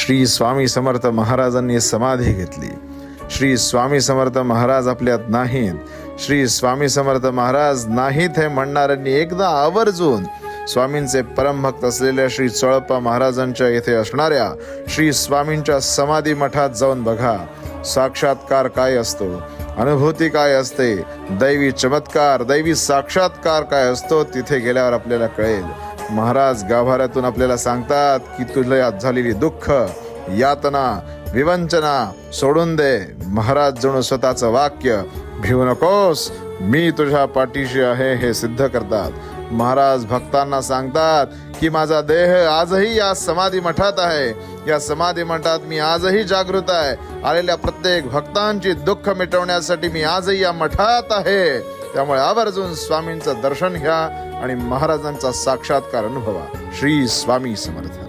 श्री स्वामी समर्थ महाराजांनी समाधी घेतली. श्री स्वामी समर्थ महाराज आपल्यात नाहीत, श्री स्वामी समर्थ महाराज नाहीत हे म्हणणाऱ्यांनी एकदा आवर्जून स्वामींचे परमभक्त असलेल्या श्री चोळप्पा महाराजांच्या येथे असणाऱ्या श्री स्वामींच्या समाधी मठात जाऊन बघा. साक्षात्कार काय असतो, अनुभूती काय असते, दैवी चमत्कार, दैवी साक्षात्कार काय असतो, तिथे गेल्यावर आपल्याला कळेल. महाराज गाभाऱ्यातून आपल्याला सांगतात की तुला झालेली दुःख, यातना, विवंचना सोडून दे. महाराज जणू स्वतःचं वाक्य, भिवू नकोस, मी तुझ्या पाठीशी आहे, हे सिद्ध करतात. महाराज भक्तांना सांगतात की माझा देह आजही या समाधी मठात आहे, या समाधी मठात मी आजही जागृत आहे. आलेल्या प्रत्येक भक्तांची दुःख मिटवण्यासाठी मी आजही या मठात आहे. त्यामुळे आवर्जून स्वामींचं दर्शन घ्या आणि महाराजांचा साक्षात्कार अनुभवा. श्री स्वामी समर्थ.